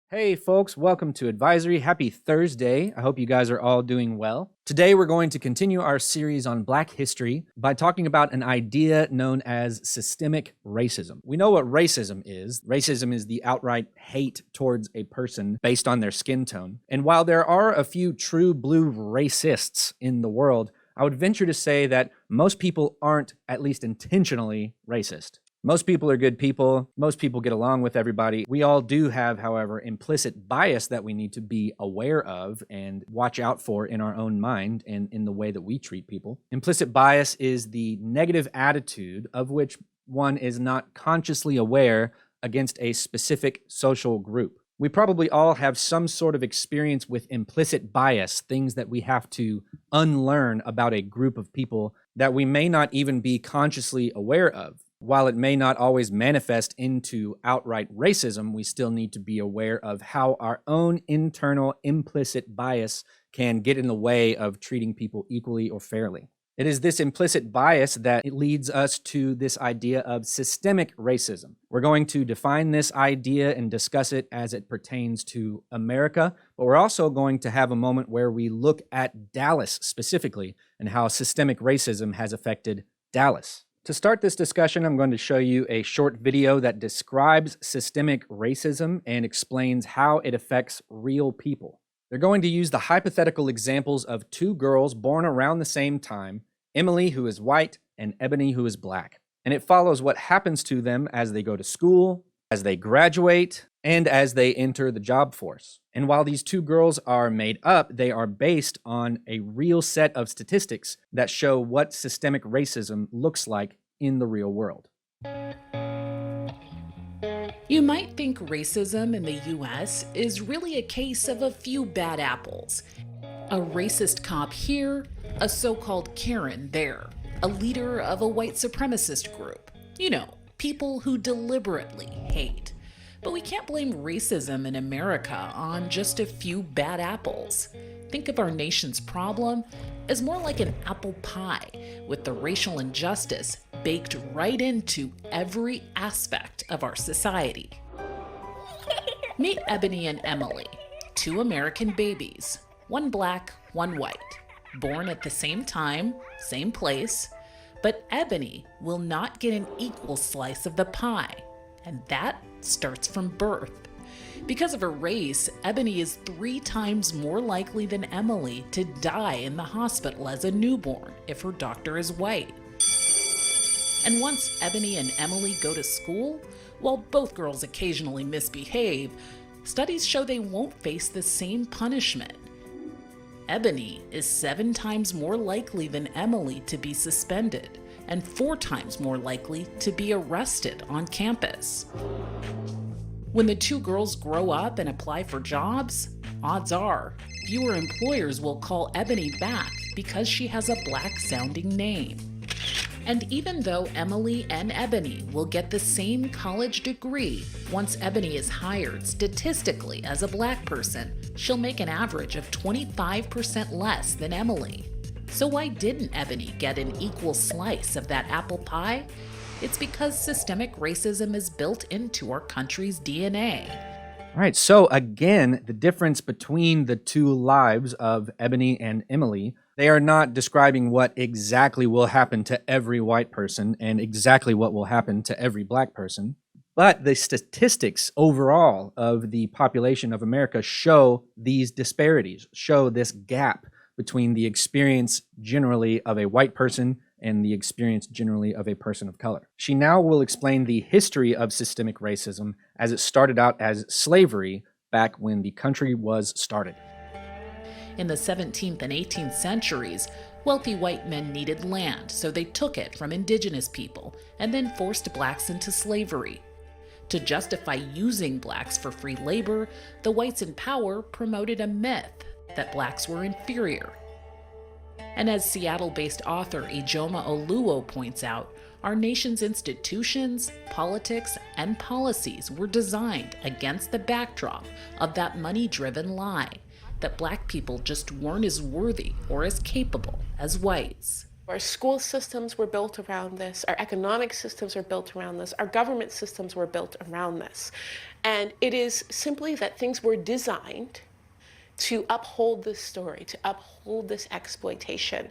Hey folks, welcome to Advisory. Happy Thursday. I hope you guys are all doing well. Today we're going to continue our series on Black history by talking about an idea known as systemic racism. We know what racism is. Racism is the outright hate towards a person based on their skin tone. And while there are a few true blue racists in the world, I would venture to say that most people aren't, at least intentionally, racist. Most people are good people. Most people get along with everybody. We all do have, however, implicit bias that we need to be aware of and watch out for in our own mind and in the way that we treat people. Implicit bias is the negative attitude of which one is not consciously aware against a specific social group. We probably all have some sort of experience with implicit bias, things that we have to unlearn about a group of people that we may not even be consciously aware of. While it may not always manifest into outright racism, we still need to be aware of how our own internal implicit bias can get in the way of treating people equally or fairly. It is this implicit bias that leads us to this idea of systemic racism. We're going to define this idea and discuss it as it pertains to America, but we're also going to have a moment where we look at Dallas specifically and how systemic racism has affected Dallas. To start this discussion, I'm going to show you a short video that describes systemic racism and explains how it affects real people. They're going to use the hypothetical examples of two girls born around the same time, Emily, who is white, and Ebony, who is black. And it follows what happens to them as they go to school, as they graduate, and as they enter the job force. And while these two girls are made up, they are based on a real set of statistics that show what systemic racism looks like in the real world. You might think racism in the US is really a case of a few bad apples. A racist cop here, a so-called Karen there, a leader of a white supremacist group. You know, people who deliberately hate. But we can't blame racism in America on just a few bad apples. Think of our nation's problem as more like an apple pie, with the racial injustice baked right into every aspect of our society. Meet Ebony and Emily, two American babies, one black, one white, born at the same time, same place, but Ebony will not get an equal slice of the pie, and that starts from birth. Because of her race, Ebony is 3 times more likely than Emily to die in the hospital as a newborn if her doctor is white. And once Ebony and Emily go to school, while both girls occasionally misbehave, studies show they won't face the same punishment. Ebony is 7 times more likely than Emily to be suspended, and 4 times more likely to be arrested on campus. When the two girls grow up and apply for jobs, odds are fewer employers will call Ebony back because she has a black-sounding name. And even though Emily and Ebony will get the same college degree, once Ebony is hired statistically as a black person, she'll make an average of 25% less than Emily. So why didn't Ebony get an equal slice of that apple pie? It's because systemic racism is built into our country's DNA. All right, so again, the difference between the two lives of Ebony and Emily, they are not describing what exactly will happen to every white person and exactly what will happen to every black person. But the statistics overall of the population of America show these disparities, show this gap between the experience generally of a white person and the experience generally of a person of color. She now will explain the history of systemic racism as it started out as slavery back when the country was started. In the 17th and 18th centuries, wealthy white men needed land, so they took it from indigenous people and then forced blacks into slavery. To justify using blacks for free labor, the whites in power promoted a myth that blacks were inferior. And as Seattle-based author Ijoma Oluo points out, our nation's institutions, politics, and policies were designed against the backdrop of that money-driven lie that black people just weren't as worthy or as capable as whites. Our school systems were built around this, our economic systems are built around this, our government systems were built around this. And it is simply that things were designed to uphold this story, to uphold this exploitation.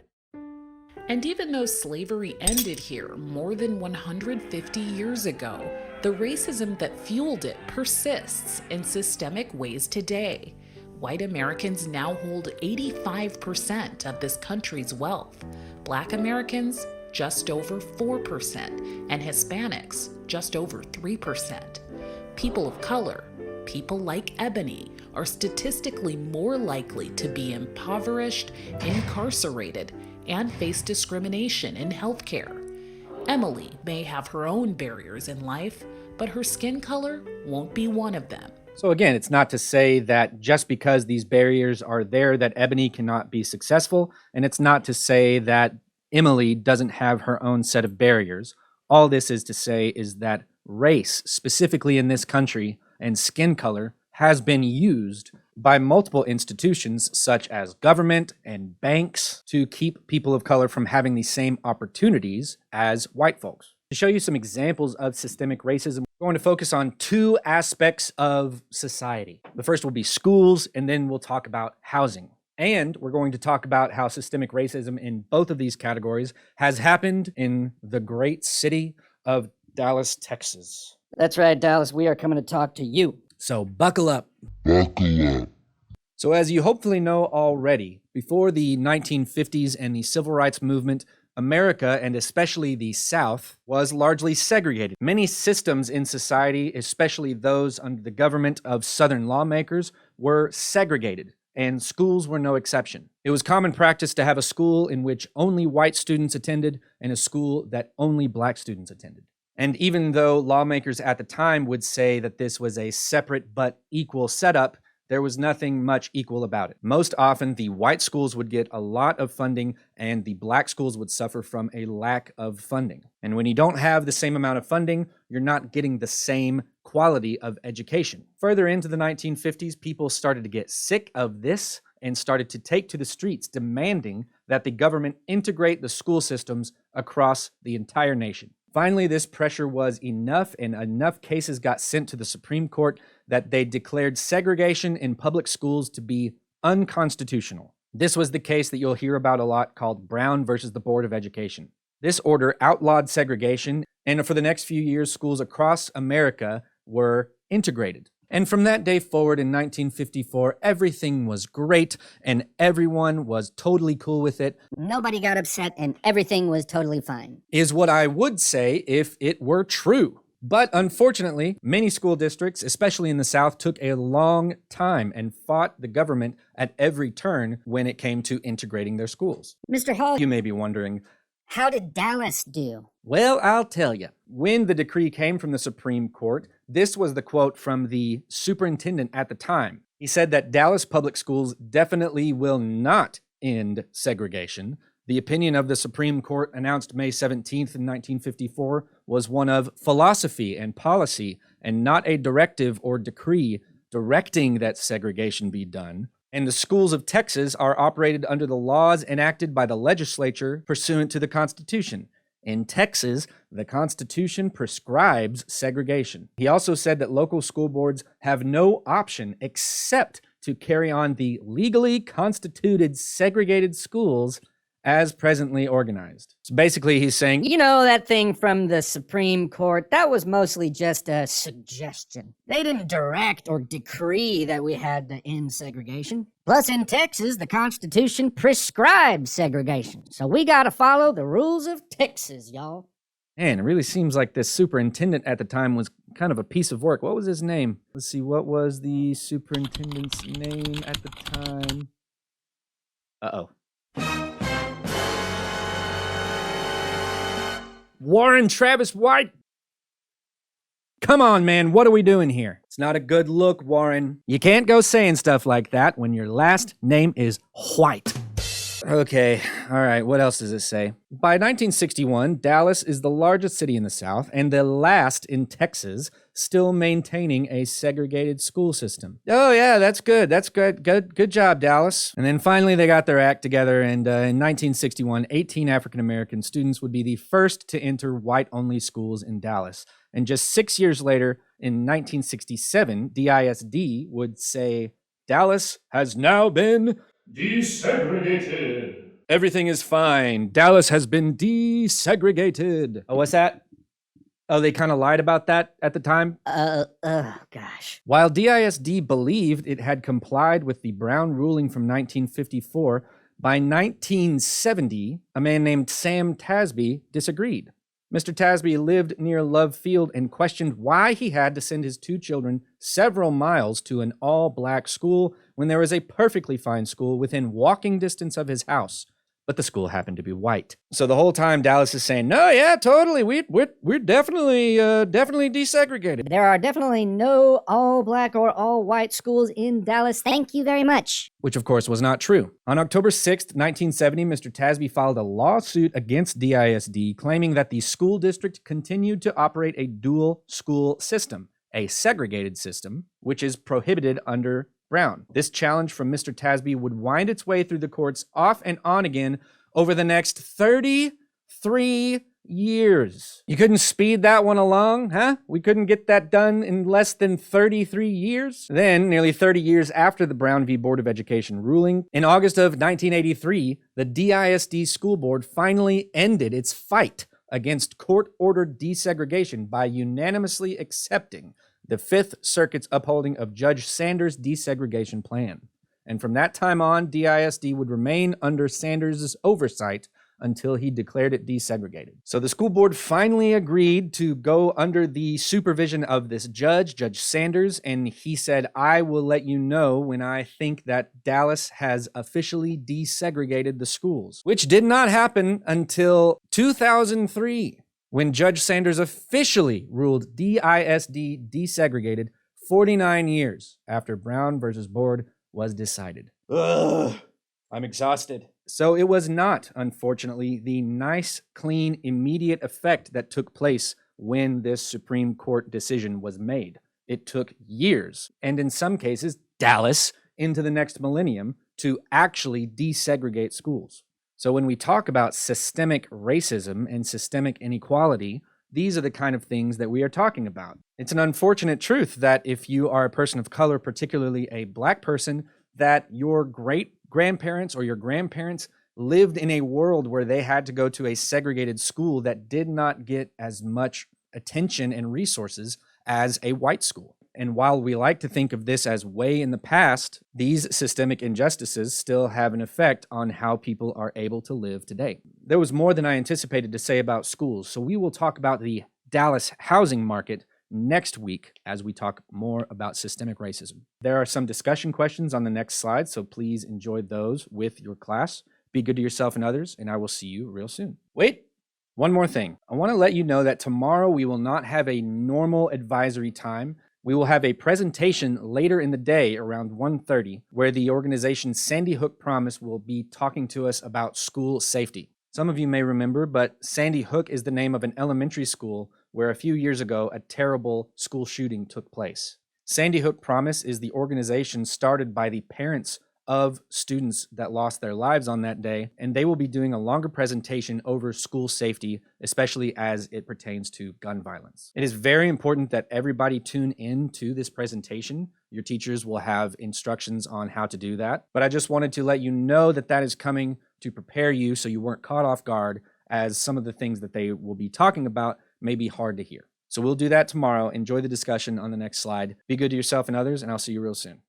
And even though slavery ended here more than 150 years ago, the racism that fueled it persists in systemic ways today. White Americans now hold 85% of this country's wealth. Black Americans, just over 4%, and Hispanics, just over 3%. People of color, people like Ebony, are statistically more likely to be impoverished, incarcerated, and face discrimination in healthcare. Emily may have her own barriers in life, but her skin color won't be one of them. So again, it's not to say that just because these barriers are there that Ebony cannot be successful, and it's not to say that Emily doesn't have her own set of barriers. All this is to say is that race, specifically in this country, and skin color has been used by multiple institutions such as government and banks to keep people of color from having the same opportunities as white folks. To show you some examples of systemic racism, we're going to focus on two aspects of society. The first will be schools, and then we'll talk about housing. And we're going to talk about how systemic racism in both of these categories has happened in the great city of Dallas, Texas. That's right, Dallas. We are coming to talk to you. So buckle up. Buckle up. So as you hopefully know already, before the 1950s and the Civil Rights Movement, America, and especially the South, was largely segregated. Many systems in society, especially those under the government of Southern lawmakers, were segregated, and schools were no exception. It was common practice to have a school in which only white students attended and a school that only black students attended. And even though lawmakers at the time would say that this was a separate but equal setup, there was nothing much equal about it. Most often, the white schools would get a lot of funding and the black schools would suffer from a lack of funding. And when you don't have the same amount of funding, you're not getting the same quality of education. Further into the 1950s, people started to get sick of this and started to take to the streets demanding that the government integrate the school systems across the entire nation. Finally, this pressure was enough, and enough cases got sent to the Supreme Court that they declared segregation in public schools to be unconstitutional. This was the case that you'll hear about a lot called Brown versus the Board of Education. This order outlawed segregation, and for the next few years, schools across America were integrated. And from that day forward in 1954, everything was great and everyone was totally cool with it. Nobody got upset and everything was totally fine. Is what I would say if it were true. But unfortunately, many school districts, especially in the South, took a long time and fought the government at every turn when it came to integrating their schools. Mr. Hall, You may be wondering, how did Dallas do? well, I'll tell you. When the decree came from the Supreme Court, this was the quote from the superintendent at the time. He said that Dallas public schools definitely will not end segregation. The opinion of the Supreme Court announced May 17th in 1954 was one of philosophy and policy and not a directive or decree directing that segregation be done. And the schools of Texas are operated under the laws enacted by the legislature pursuant to the Constitution. In Texas, the Constitution prescribes segregation. He also said that local school boards have no option except to carry on the legally constituted segregated schools as presently organized. So basically, he's saying, You know, that thing from the Supreme Court, that was mostly just a suggestion. They didn't direct or decree that we had to end segregation. Plus, in Texas, the Constitution prescribes segregation. So we gotta follow the rules of Texas, y'all. man, it really seems like this superintendent at the time was kind of a piece of work. What was his name? Let's see, what was the superintendent's name at the time? Uh-oh. Warren Travis White? Come on, man, what are we doing here? It's not a good look, Warren. You can't go saying stuff like that when your last name is White. Okay, all right, what else does it say? By 1961, Dallas is the largest city in the South and the last in Texas still maintaining a segregated school system. Oh yeah, that's good. That's good. Good job, Dallas. And then finally they got their act together, and in 1961, 18 African American students would be the first to enter white-only schools in Dallas. And just 6 years later, in 1967, DISD would say, Dallas has now been desegregated. Everything is fine. Dallas has been desegregated. Oh, what's that? Oh, they kind of lied about that at the time? Gosh. While DISD believed it had complied with the Brown ruling from 1954, by 1970, a man named Sam Tasby disagreed. Mr. Tasby lived near Love Field and questioned why he had to send his 2 children several miles to an all-black school when there was a perfectly fine school within walking distance of his house. But the school happened to be white. So the whole time Dallas is saying, no, yeah, totally, we're definitely desegregated. There are definitely no all-black or all-white schools in Dallas. Thank you very much. Which, of course, was not true. On October 6th, 1970, Mr. Tasby filed a lawsuit against DISD, claiming that the school district continued to operate a dual school system, a segregated system, which is prohibited under Brown. This challenge from Mr. Tasby would wind its way through the courts off and on again over the next 33 years. You couldn't speed that one along, huh? We couldn't get that done in less than 33 years? Then, nearly 30 years after the Brown v. Board of Education ruling, in August of 1983, the DISD school board finally ended its fight against court-ordered desegregation by unanimously accepting the Fifth Circuit's upholding of Judge Sanders' desegregation plan. And from that time on, DISD would remain under Sanders' oversight until he declared it desegregated. So the school board finally agreed to go under the supervision of this judge, Judge Sanders, and he said, I will let you know when I think that Dallas has officially desegregated the schools, which did not happen until 2003. When Judge Sanders officially ruled DISD desegregated 49 years after Brown versus Board was decided. Ugh, I'm exhausted. So it was not, unfortunately, the nice, clean, immediate effect that took place when this Supreme Court decision was made. It took years, and in some cases, Dallas, into the next millennium, to actually desegregate schools. So when we talk about systemic racism and systemic inequality, these are the kind of things that we are talking about. It's an unfortunate truth that if you are a person of color, particularly a black person, that your great-grandparents or your grandparents lived in a world where they had to go to a segregated school that did not get as much attention and resources as a white school. And while we like to think of this as way in the past, these systemic injustices still have an effect on how people are able to live today. There was more than I anticipated to say about schools, so we will talk about the Dallas housing market next week as we talk more about systemic racism. There are some discussion questions on the next slide, so please enjoy those with your class. Be good to yourself and others, and I will see you real soon. Wait! One more thing. I want to let you know that tomorrow we will not have a normal advisory time. We will have a presentation later in the day around 1:30 where the organization Sandy Hook Promise will be talking to us about school safety. Some of you may remember, but Sandy Hook is the name of an elementary school where a few years ago a terrible school shooting took place. Sandy Hook Promise is the organization started by the parents of students that lost their lives on that day, and they will be doing a longer presentation over school safety, especially as it pertains to gun violence. It is very important that everybody tune in to this presentation. Your teachers will have instructions on how to do that, but I just wanted to let you know that that is coming to prepare you so you weren't caught off guard, as some of the things that they will be talking about may be hard to hear. So we'll do that tomorrow. Enjoy the discussion on the next slide. Be good to yourself and others, and I'll see you real soon.